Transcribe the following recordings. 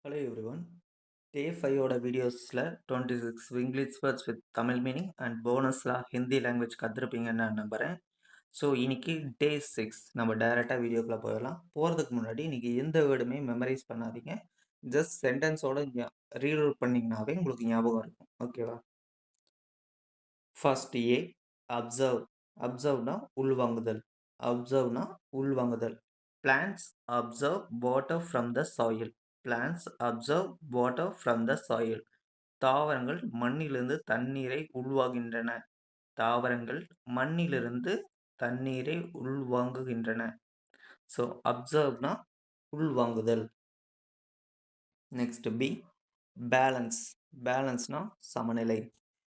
Hello everyone. Day 5 ஓட வீடியோஸில் 26 English words with Tamil meaning and போனஸில் ஹிந்தி லாங்குவேஜ் கற்றுருப்பீங்கன்னு நான் நம்புகிறேன். ஸோ இன்னைக்கு டே 6 நம்ம டைரெக்டாக வீடியோக்குள்ளே போயிடலாம். போகிறதுக்கு முன்னாடி இன்னைக்கு எந்த வேர்டுமே மெமரைஸ் பண்ணாதீங்க. ஜஸ்ட் சென்டென்ஸோட ரீட் அவுட் பண்ணிங்கனாவே உங்களுக்கு ஞாபகம் இருக்கும். ஓகேவா? First A observe. அப்சர்வ்னா உள்வாங்குதல். அப்சர்வ்னா உள்வாங்குதல். Plants observe water from the soil. Plants observe water from the soil. தாவரங்கள் மண்ணிலிருந்து தண்ணீரை உள்வாங்கின்றன. தாவரங்கள் மண்ணிலிருந்து தண்ணீரை உள்வாங்குகின்றன. ஸோ அப்சர்வ்னா உள்வாங்குதல். Next B balance. பேலன்ஸ்னா சமநிலை.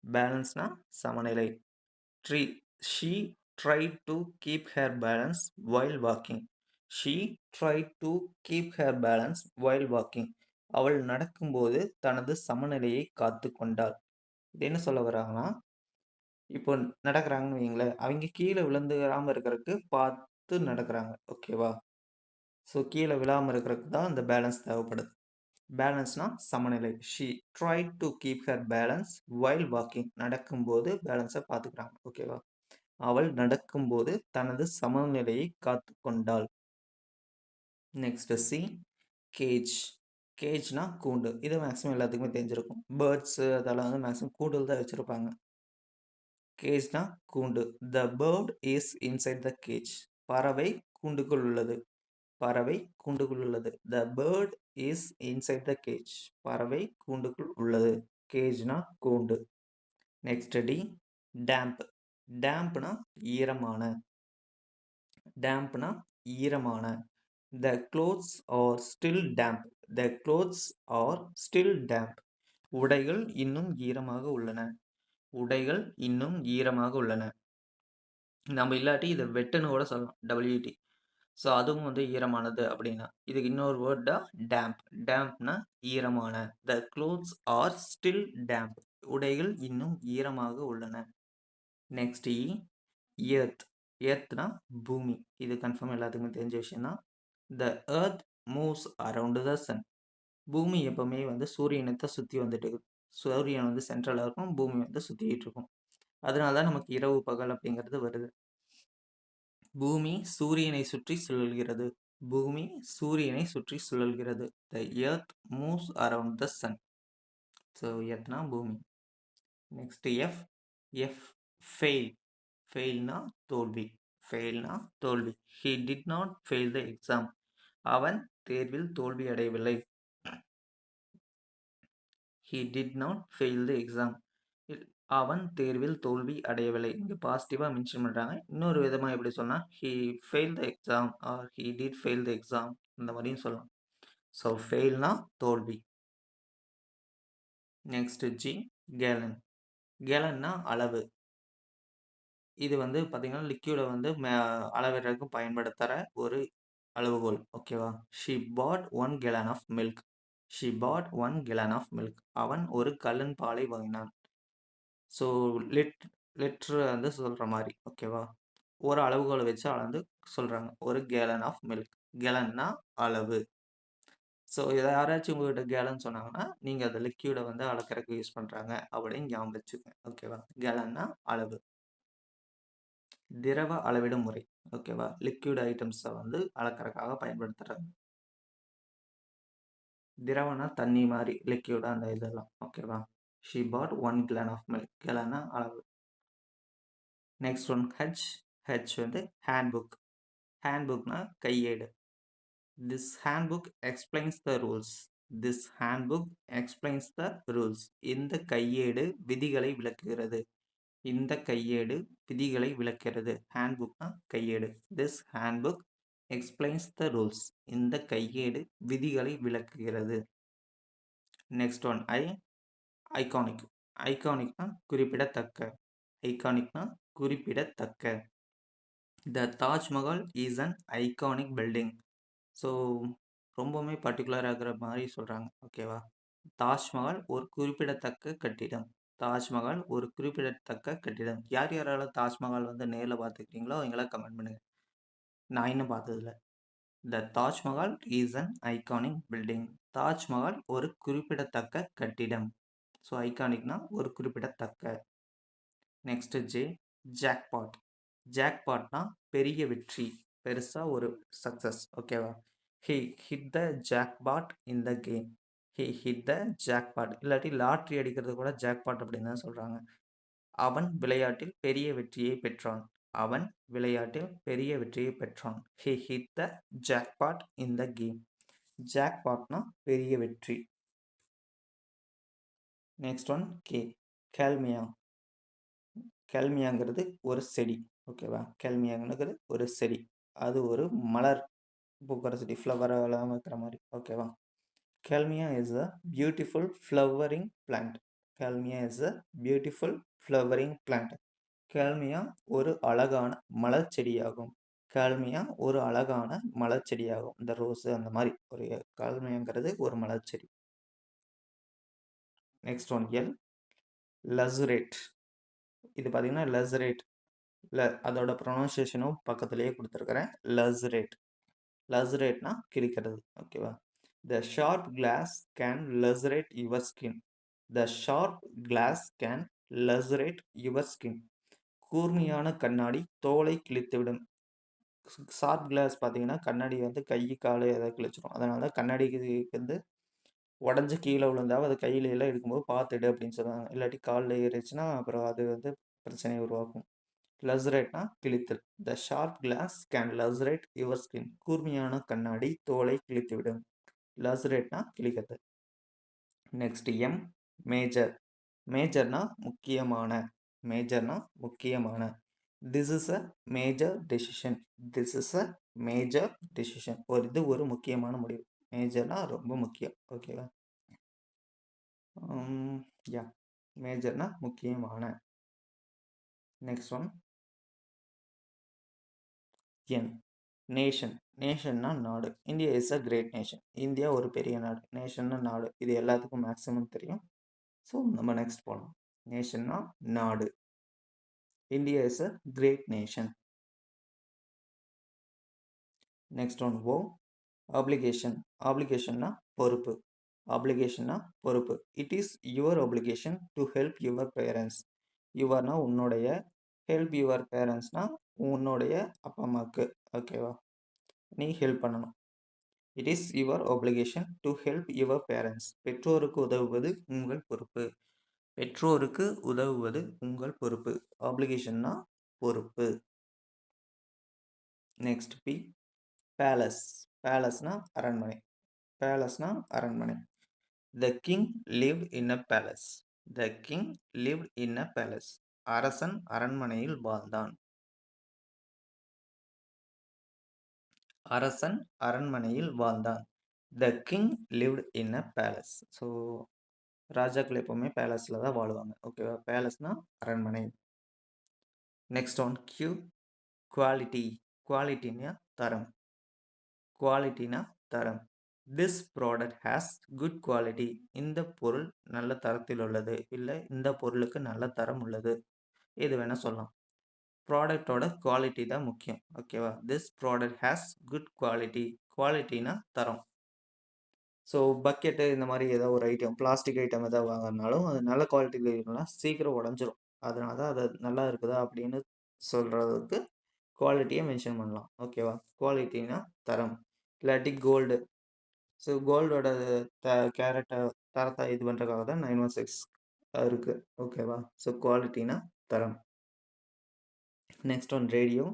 பேலன்ஸ்னா சமநிலை. Tree. She tried to keep her balance while walking. She tried to keep her balance while walking. அவள் நடக்கும்போது தனது சமநிலையை காத்து கொண்டாள். இது என்ன சொல்ல வராங்கன்னா, இப்போ நடக்கிறாங்கன்னு வைங்களேன், அவங்க கீழே விழுந்துராம இருக்கிறதுக்கு பார்த்து நடக்கிறாங்க. ஓகேவா? ஸோ கீழே விழாம இருக்கிறதுக்கு தான் இந்த பேலன்ஸ் தேவைப்படுது. பேலன்ஸ்னா சமநிலை. She tried to keep her balance while walking. நடக்கும்போது பேலன்ஸை பார்த்துக்கிறாங்க. ஓகேவா? அவள் நடக்கும்போது தனது சமநிலையை காத்து கொண்டாள். Next C gauge. கேஜ்னா கூண்டு. இது மேக்ஸிமம் எல்லாத்துக்குமே தெரிஞ்சிருக்கும். பேர்ட்ஸு அதெல்லாம் வந்து மேக்ஸிமம் கூண்டில் தான் வச்சுருப்பாங்க. கேஜ்னா கூண்டு. The bird is inside the cage. பறவை கூண்டுக்குள் உள்ளது. பறவை கூண்டுக்குள் உள்ளது. The bird is inside the cage. பறவை கூண்டுக்குள் உள்ளது. கேஜ்னா கூண்டு. Next D damp. டேம்ப்னா ஈரமான. டேம்ப்னா ஈரமான. த clothes are still damp. The clothes are still damp. உடைகள் இன்னும் ஈரமாக உள்ளன. உடைகள் இன்னும் ஈரமாக உள்ளன. நம்ம இல்லாட்டி இதை வெட்டுன்னு கூட சொல்லலாம். டபிள்யூடி. ஸோ அதுவும் வந்து ஈரமானது அப்படின்னா. இதுக்கு இன்னொரு வேர்ட் தான் டேம்ப். டேம்ப்னா ஈரமான. த க்ளோத்ஸ் ஆர் ஸ்டில் டேம்ப். உடைகள் இன்னும் ஈரமாக உள்ளன. Next earth. எர்த்னா பூமி. இது கன்ஃபார்ம் எல்லாத்துக்குமே தெரிஞ்ச விஷயம் தான். The earth moves around the sun. பூமி எப்பவுமே வந்து சூரியனை சுற்றி வந்துட்டு இருக்கு. சூரியன் வந்து சென்ட்ரலாக இருக்கும், பூமி வந்து சுற்றிக்கிட்டு இருக்கும். அதனால தான் நமக்கு இரவு பகல் அப்படிங்கிறது வருது. பூமி சூரியனை சுற்றி சுழல்கிறது. பூமி சூரியனை சுற்றி சுழல்கிறது. The earth moves around the sun. So எர்த்னா பூமி. Next F. F fail. ஃபெயில்னா தோல்வி. ஃபெயில்னா தோல்வி. He did not fail the exam. அவன் தேர்வில் தோல்வி அடையவில்லை. He did not fail the exam. அவன் தேர்வில் தோல்வி அடையவில்லை. இங்கே பாசிட்டிவாக மென்ஷன் பண்ணுறாங்க. இன்னொரு விதமாக எப்படி சொல்லலாம், he fail the exam or he did fail the exam, இந்த மாதிரியும் சொல்லலாம். ஸோ ஃபெயில்னா தோல்வி. Next G gallon. கேலன்னா அளவு. இது வந்து பார்த்தீங்கன்னா லிக்யூடை வந்து அளவிடுறதுக்கு பயன்படுத்துகிற ஒரு அளவுகோல். ஓகேவா? She pot 1 gallon of milk. She pot 1 gallon of milk. அவன் ஒரு கல்லன் பாலை வாங்கினான். ஸோ லிட்ரு வந்து சொல்கிற மாதிரி. ஓகேவா? ஒரு அளவுகோலை வச்சு அளந்து சொல்கிறாங்க. ஒரு கேலன் ஆஃப் மில்க். கேலன்னா அளவு. ஸோ இதை யாராச்சும் உங்ககிட்ட கேலன் சொன்னாங்கன்னா, நீங்கள் அந்த லிக்யூடை வந்து அளக்கறதுக்கு யூஸ் பண்ணுறாங்க அப்படின்னு ஞாபகம் வச்சுக்கோங்க. ஓகேவா? கேலன்னா அளவு. திரவ அளவிடும் முறை. ஓகேவா? லிக்விட் ஐட்டம்ஸை வந்து அளக்கறதுக்காக பயன்படுத்துகிறாங்க. திரவனா தண்ணி மாதிரி, லிக்யூட் அந்த இதெல்லாம். ஓகேவா? She pot 1 gallon of milk. கேலன்னா அளவு. Next one H. ஹெச் வந்து ஹேண்ட்புக். ஹேண்ட்புக்னா கையேடு. This handbook explains the rules. This handbook explains the rules. இந்த கையேடு விதிகளை விளக்குகிறது. இந்த கையேடு விதிகளை விளக்குகிறது. ஹேண்ட்புக்னா கையேடு. This handbook explains the rules. இந்த கையேடு விதிகளை விளக்குகிறது. Next one iconic. ஐகானிக்னா குறிப்பிடத்தக்க. ஐகானிக்னா குறிப்பிடத்தக்க. The Taj Mahal is an iconic building. So ரொம்பவுமே பர்டிகுலராக இருக்கிற மாதிரி சொல்கிறாங்க. ஓகேவா? தாஜ்மஹால் ஒரு குறிப்பிடத்தக்க கட்டிடம். தாஜ்மஹால் ஒரு குறிப்பிடத்தக்க கட்டிடம். யார் யாரால தாஜ்மஹால் வந்து நேரில் பார்த்துருக்கீங்களோ அவங்களாம் கமெண்ட் பண்ணுங்கள். நான் இன்னும் பார்த்ததில்ல. The Taj Mahal is an iconic building. Taj Mahal ஒரு குறிப்பிடத்தக்க கட்டிடம். ஸோ ஐகானிக்னா ஒரு குறிப்பிடத்தக்க. Next J, jackpot. ஜாக்பாட்னா பெரிய வெற்றி, பெருசா ஒரு சக்சஸ். ஓகேவா? He hit the jackpot in the game. He hit the jackpot, இல்லாட்டி லாட்ரி அடிக்கிறது கூட ஜாக்பாட் அப்படின்னு தான் சொல்றாங்க. அவன் விளையாட்டில் பெரிய வெற்றியை பெற்றான். அவன் விளையாட்டில் பெரிய வெற்றியை பெற்றான். He hit the jackpot in the game. ஜாக்பாட்னா பெரிய வெற்றி. Next one K, kalmia. கேல்மியாங்கிறது ஒரு செடி. ஓகேவா? கேல்மியாங்கிறது ஒரு செடி. அது ஒரு மலர் பூக்கிற செடி, ஃப்ளவர் எல்லாம் வைக்கிற மாதிரி. ஓகேவா? Kalmia is a beautiful flowering plant. Kalmia is a beautiful flowering plant. Kalmia ஒரு அழகான மலர் செடியாகும். கேல்மியா ஒரு அழகான மலர் செடியாகும். இந்த ரோஸு அந்த மாதிரி ஒரு கேல்மியாங்கிறது ஒரு மலர் செடி. Next one L, lacerate. இது பார்த்தீங்கன்னா லசுரேட், அதோட ப்ரொனன்சியேஷனும் பக்கத்துலேயே கொடுத்துருக்குறேன். லசுரேட். லசுரேட்னா கிழிக்கிறது. ஓகேவா? The sharp glass can lacerate your skin. The sharp glass can lacerate your skin. கூர்மையான கண்ணாடி தோலை கிழித்துவிடும். ஷார்ப் கிளாஸ் பார்த்தீங்கன்னா கண்ணாடி வந்து கை கால் ஏதாவது கிழிச்சிடும். அதனால தான் கண்ணாடிக்கு வந்து உடஞ்சி கீழே விழுந்தால் அது கையில எல்லாம் எடுக்கும்போது பார்த்துடு அப்படின்னு சொல்லுவாங்க. இல்லாட்டி காலில் ஏறிச்சுன்னா அப்புறம் அது வந்து பிரச்சனையை உருவாக்கும். லசுரேட்னா கிழித்தல். The sharp glass can lacerate your skin. கூர்மையான கண்ணாடி தோலை கிழித்துவிடும். லசுரேட்னா கிழிக்கிறது. Next M, major. மேஜர்னா முக்கியமான. மேஜர்னா முக்கியமான. This is a major decision. This is a major decision. ஒரு முக்கியமான முடிவு. மேஜர்னா ரொம்ப முக்கியம். ஓகேவா? யா, மேஜர்னா முக்கியமான. Next one N, nation. நேஷன்னா நாடு. India is a great nation. India ஒரு பெரிய நாடு. நேஷன்னா நாடு. இது எல்லாத்துக்கும் மேக்ஸிமம் தெரியும். ஸோ நம்ம நெக்ஸ்ட் போகலாம். நேஷன்னா நாடு. India is a great nation. Next one O, obligation. ஆப்ளிகேஷன்னா பொறுப்பு. ஆப்ளிகேஷன்னா பொறுப்பு. It is your obligation to help your parents. யுவர்னா உன்னுடைய, ஹெல்ப் யுவர் பேரண்ட்ஸ்னா உன்னுடைய அப்பா அம்மாவுக்கு. ஓகேவா? நீ ஹெல்ப் பண்ணணும். It is your obligation to help your parents. பெற்றோருக்கு உதவுவது உங்கள் பொறுப்பு. பெற்றோருக்கு உதவுவது உங்கள் பொறுப்பு. ஆப்ளிகேஷன்னா பொறுப்பு. Next B, palace. பேலஸ்னா அரண்மனை. பேலஸ்னா அரண்மனை. The king lived in a palace. The king lived in a palace. அரசன் அரண்மனையில் வாழ்ந்தான். அரசன் அரண்மனையில் வாழ்ந்தான். The king lived in a palace. So ராஜாக்கள் எப்பவுமே பேலஸில் தான் வாழ்வாங்க. ஓகேவா? பேலஸ்னா அரண்மனை. Next one Q, quality. குவாலிட்டினா தரம். குவாலிட்டினா தரம். This product has good quality. இந்த பொருள் நல்ல தரத்தில் உள்ளது. இல்லை இந்த பொருளுக்கு நல்ல தரம் உள்ளது. இது வேணால் சொல்லலாம். ப்ராடக்டோட குவாலிட்டி தான் முக்கியம். ஓகேவா? This product has good quality. குவாலிட்டினா தரம். ஸோ பக்கெட்டு இந்த மாதிரி ஏதோ ஒரு ஐட்டம், பிளாஸ்டிக் ஐட்டம் எதாவது வாங்கினாலும் அது நல்ல குவாலிட்டியில் இருக்குன்னா சீக்கிரம் உடஞ்சிரும். அதனால தான் அது நல்லா இருக்குதா அப்படின்னு சொல்கிறதுக்கு குவாலிட்டியை மென்ஷன் பண்ணலாம். ஓகேவா? குவாலிட்டினா தரம். இல்லாட்டி கோல்டு. ஸோ கோல்டோட கேரட்டை தரத்தை இது பண்ணுறதுக்காக தான் 916 இருக்குது. ஓகேவா? ஸோ குவாலிட்டினா தரம். Next one radio.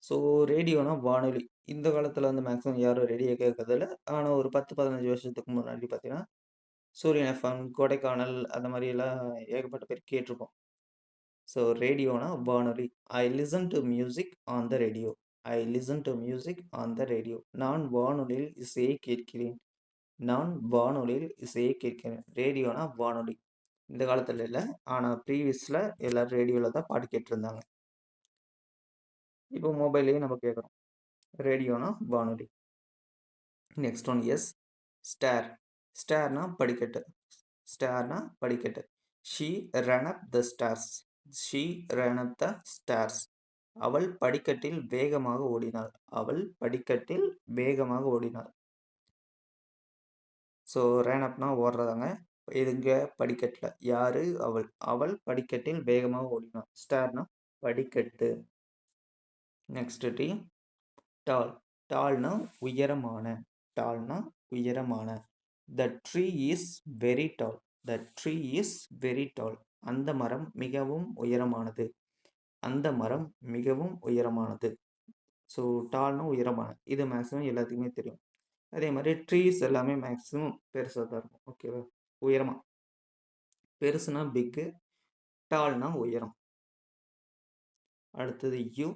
ஸோ ரேடியோனா வானொலி. இந்த காலத்தில் வந்து மேக்ஸிமம் யாரும் ரேடியோ கேட்கறதில்ல. ஆனால் ஒரு 10-15 வருஷத்துக்கு முன்னாடி பார்த்தீங்கன்னா சூரியன் எஃப்எம், கொடைக்கானல் அந்த மாதிரியெல்லாம் ஏகப்பட்ட பேர் கேட்டிருப்போம். ஸோ ரேடியோனா வானொலி. I listen to music on the radio. I listen to music on the radio. நான் வானொலியில் இசையை கேட்கிறேன். நான் வானொலியில் இசையை கேட்கிறேன். ரேடியோனா வானொலி. இந்த காலத்தில் இல்லை, ஆனால் ப்ரீவியஸில் எல்லோரும் ரேடியோவில் தான் பாட்டு கேட்டிருந்தாங்க. இப்போ மொபைல்லையே நம்ம கேட்குறோம். ரேடியோனா வானொலி. Next one S, stair. ஸ்டார்னா படிக்கட்டு. ஸ்டார்னா படிக்கட்டு. She run up the stairs. She run up the stairs. அவள் படிக்கட்டில் வேகமாக ஓடினாள். அவள் படிக்கட்டில் வேகமாக ஓடினாள். ஸோ ரேன் அப்னா ஓடுறதாங்க. எங்க படிக்கட்டில். யாரு? அவள். அவள் படிக்கட்டில் வேகமாக ஓடினாள். ஸ்டார்னா படிக்கட்டு. Next D. டால். டால்னா உயரமான. டால்னா உயரமான. The tree is very tall. The tree is very tall. அந்த மரம் மிகவும் உயரமானது. அந்த மரம் மிகவும் உயரமானது. ஸோ டால்னா உயரமான. இது மேக்ஸிமம் எல்லாத்துக்குமே தெரியும். அதே மாதிரி ட்ரீஸ் எல்லாமே மேக்ஸிமம் பெருசாக தான் இருக்கும். ஓகேவா? உயரமா. பெருசுனா பிக்கு, டால்னா உயரம். அடுத்தது யூ.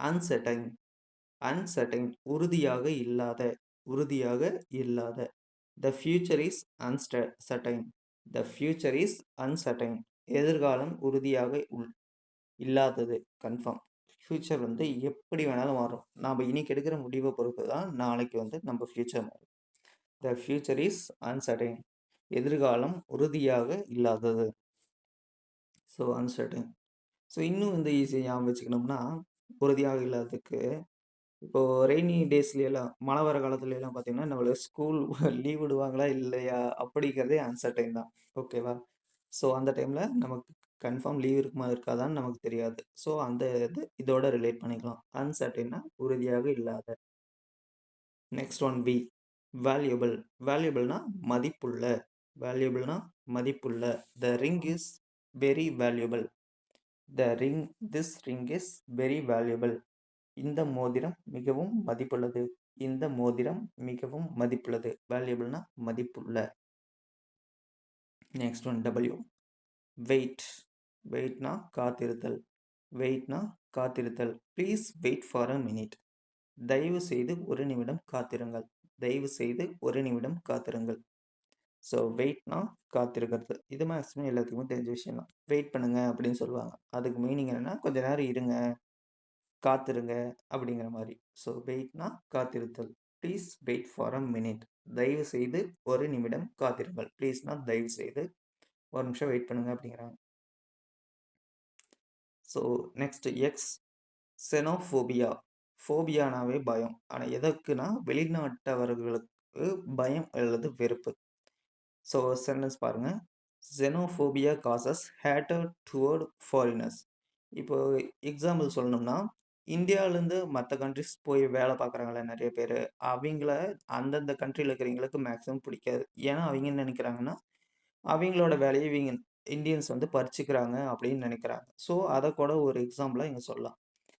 அன்சர்டைன். அன்சர்டைன் உறுதியாக இல்லாத. உறுதியாக இல்லாத. The future is uncertain. The future is uncertain. எதிர்காலம் உறுதியாக இல்லாதது. கன்ஃபார்ம். ஃபியூச்சர் வந்து எப்படி வேணாலும் மாறும். நாம் இன்னைக்கு எடுக்கிற முடிவை பொறுத்து தான் நாளைக்கு வந்து நம்ம ஃபியூச்சர் மாறும். The future is uncertain. எதிர்காலம் உறுதியாக இல்லாதது. So uncertain. ஸோ இன்னும் வந்து ஈஸியாக ஞாபகம் வச்சுக்கணும்னா, உறுதியாக இல்லாததுக்கு இப்போ ரெய்னி டேஸ்லலாம் மழை வர காலத்துலலாம் பார்த்தீங்கன்னா, நம்மள ஸ்கூல் லீவ் விடுவாங்களா இல்லையா? அப்படிங்கிறதே அன்சர்டைன் தான். ஓகேவா? ஸோ அந்த டைம்ல நமக்கு கன்ஃபார்ம் லீவ் இருக்குமா இருக்காதான்னு நமக்கு தெரியாது. ஸோ அந்த இதோட ரிலேட் பண்ணிக்கலாம். அன்சர்டைன்னா உறுதியாக இல்லாத. Next one B. வேல்யூபிள். வேல்யூபிள்னா மதிப்புள்ள. வேல்யூபிள்னா மதிப்புள்ள. The ring is very valuable. The ring this ring is very valuable. இந்த மோதிரம் மிகவும் மதிப்புள்ளது. இந்த மோதிரம் மிகவும் மதிப்புள்ளது. வேல்யூபிள்னா மதிப்புள்ள. Next one W. வெயிட். வெயிட்னா காத்திருத்தல். வெயிட்னா காத்திருத்தல். Please wait for a minute. தயவு செய்து ஒரு நிமிடம் காத்திருங்கள். தயவு செய்து ஒரு நிமிடம் காத்திருங்கள். ஸோ வெயிட்னா காத்திருக்கிறது. இது மேக்ஸிமம் எல்லாத்துக்குமே தெரிஞ்ச விஷயம் தான். வெயிட் பண்ணுங்க அப்படின்னு சொல்லுவாங்க. அதுக்கு மீனிங் என்னன்னா கொஞ்ச நேரம் இருங்க, காத்திருங்க அப்படிங்கிற மாதிரி. ஸோ வெயிட்னா காத்திருத்தல். Please wait for a minute. தயவு செய்து ஒரு நிமிடம் காத்திருங்கள். ப்ளீஸ்னா தயவு செய்து ஒரு நிமிஷம் வெயிட் பண்ணுங்க அப்படிங்கிறாங்க. So next X. செனோஃபோபியா. ஃபோபியானாவே பயம். ஆனால் எதற்குனா வெளிநாட்டவர்களுக்கு பயம் அல்லது வெறுப்பு. ஸோ சென்டென்ஸ் பாருங்க. xenophobia causes hatred toward foreigners. இப்போ எக்ஸாம்பிள் சொல்லணும்னா, இந்தியாவிலேருந்து மற்ற கண்ட்ரிஸ் போய் வேலை பார்க்குறாங்கல்ல நிறைய பேர், அவங்கள அந்தந்த கண்ட்ரியில் இருக்கிறவங்களுக்கு மேக்ஸிமம் பிடிக்காது. ஏன்னா அவங்க என்ன நினைக்கிறாங்கன்னா, அவங்களோட வேலையை இவங்க இந்தியன்ஸ் வந்து பறிச்சுக்கிறாங்க அப்படின்னு நினைக்கிறாங்க. ஸோ அதை கூட ஒரு எக்ஸாம்பிளாக இங்கே சொல்லலாம்.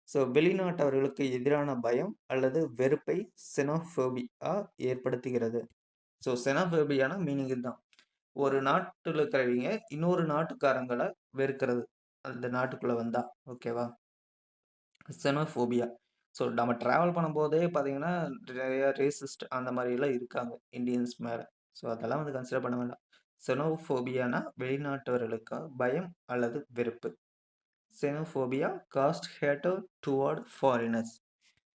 ஸோ வெளிநாட்டவர்களுக்கு எதிரான பயம் அல்லது வெறுப்பை செனோஃபோபியா ஏற்படுத்துகிறது. ஸோ செனோஃபோபியானா மீனிங் இதுதான். ஒரு நாட்டில் இருக்கிறவங்க இன்னொரு நாட்டுக்காரங்களை வெறுக்கிறது. அந்த நாட்டுக்குள்ள வந்தா. ஓகேவா? செனோஃபோபியா. ஸோ நம்ம டிராவல் பண்ணும்போதே பார்த்தீங்கன்னா, நிறைய ரேசிஸ்ட் அந்த மாதிரிலாம் இருக்காங்க இந்தியன்ஸ் மேல. ஸோ அதெல்லாம் வந்து கன்சிடர் பண்ண வேண்டாம். செனோஃபோபியானா வெளிநாட்டவர்களுக்கு பயம் அல்லது வெறுப்பு. Xenophobia cast hater toward foreigners.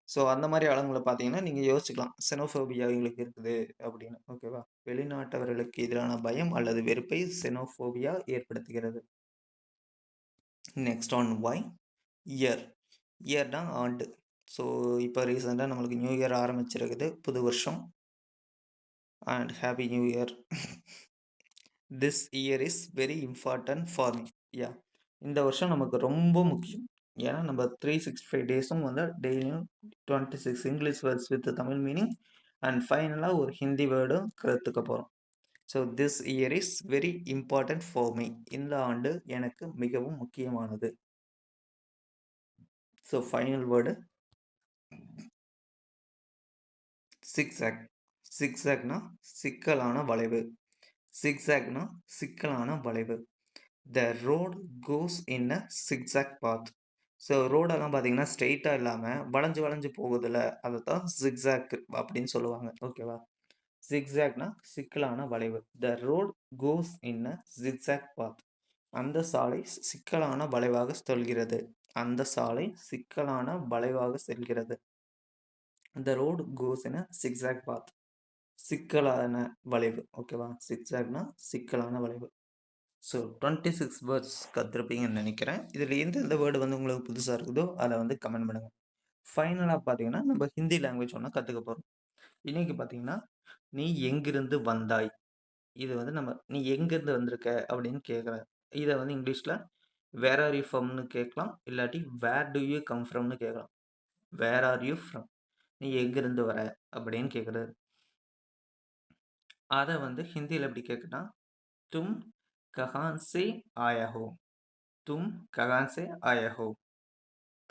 So அந்த மாதிரி ஆளுங்களை பார்த்தீங்கன்னா, நீங்கள் யோசிச்சுக்கலாம். செனோஃபோபியா இவங்களுக்கு இருக்குது அப்படின்னு. ஓகேவா? வெளிநாட்டவர்களுக்கு எதிரான பயம் அல்லது வெறுப்பை செனோஃபோபியா ஏற்படுத்துகிறது. Next one Y. இயர். இயர்னா ஆண்டு. ஸோ இப்போ ரீசெண்டாக நம்மளுக்கு நியூ இயர் ஆரம்பிச்சிருக்குது. புது வருஷம். And happy new year. This year is very important for me. Yeah. இந்த வருஷம் நமக்கு ரொம்ப முக்கியம். ஏன்னா நம்ம 365 டேஸும் வந்து டெய்லியும் 26 English words with Tamil meaning and ஃபைனலாக ஒரு ஹிந்தி வேர்டும் கற்றுக்க போகிறோம். So this year is very important for me. இந்த ஆண்டு எனக்கு மிகவும் முக்கியமானது. So final word zigzag. சிக்ஸாக்னா சிக்கலான வளைவு. சிக்ஸாக்னா சிக்கலான வளைவு. The road goes in a சிக்ஸாக் path. So ரோடெல்லாம் பார்த்தீங்கன்னா ஸ்ட்ரெயிட்டாக இல்லாமல் வளைஞ்சு வளைஞ்சு போகுதுல்ல, அதை தான் ஜிக்ஸாக் அப்படின்னு சொல்லுவாங்க. ஓகேவா? ஜிக்ஸாக்னா சிக்கலான வளைவு. The road goes in a zigzag path. அந்த சாலை சிக்கலான வளைவாக செல்கிறது. அந்த சாலை சிக்கலான வளைவாக செல்கிறது. த ரோட் கோஸ் இன் அ சிக்ஸாக் பாத். சிக்கலான வளைவு. ஓகேவா? சிக்ஸாக்னா சிக்கலான வளைவு. ஸோ 26 வேர்ட்ஸ் கத்துருப்பீங்கன்னு நினைக்கிறேன். இதில எந்தெந்த வேர்டு வந்து உங்களுக்கு புதுசா இருக்குதோ, அத வந்து கமெண்ட் பண்ணுங்க. ஃபைனலா பார்த்தீங்கன்னா, நம்ம ஹிந்தி லாங்குவேஜ் ஒண்ணு கத்துக்க போறோம். இன்னைக்கு பார்த்தீங்கன்னா, "நீ எங்கிருந்து வந்தாய்?" இது வந்து நம்ம "நீ எங்கேருந்து வந்திருக்க?" அப்படின்னு கேட்குறேன். இத வந்து இங்கிலீஷ்ல வேர் ஆர் யூ ஃப்ரம்னு கேட்கலாம். இல்லாட்டி வேர் டூ யூ கம் ஃப்ரம்னு கேட்கலாம். Where are you from? நீ எங்கிருந்து வர? அப்படின்னு கேட்குறது. அத வந்து ஹிந்தியில எப்படி கேட்குன்னா, தும் கஹான் से आया हो? तुम कहाँ से आए हो?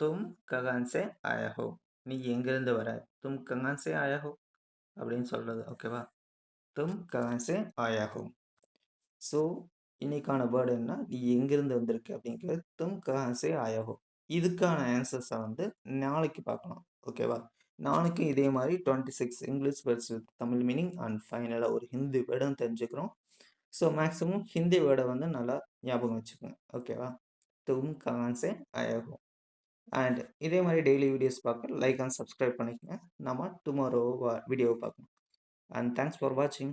तुम कहाँ से आया हो? நீ எங்கிருந்து வர? तुम कहाँ से आया हो? அப்படின்னு சொல்றது. ஓகேவா? तुम कहाँ से आया हो? ஸோ, இன்னைக்கான வேர்ட் என்ன? நீ எங்கிருந்து வந்திருக்க அப்படிங்கிறது தும் கஹான் சே ஆயா ஹோ. இதுக்கான ஆன்சர்ஸ வந்து நாளைக்கு பார்க்கலாம். ஓகேவா? நாளைக்கு இதே மாரி 26 English words with Tamil meaning and ஃபைனலா ஒரு ஹிந்தி வேர்டும் தெரிஞ்சுக்கிறோம். ஸோ, மேக்ஸிமம் ஹிந்தி வேர்ட வந்து நல்லா ஞாபகம் வச்சுக்கோங்க. ஓகேவா? தும் கஹான் சே ஆயா ஹோ. அண்ட் இதே மாரி டெய்லி வீடியோஸ் பார்க்க லைக் அண்ட் சப்ஸ்கிரைப் பண்ணிக்கங்க. நம்ம டுமாரோ வீடியோவ பார்க்கலாம். அண்ட் தேங்க்ஸ் ஃபார் வாட்சிங்.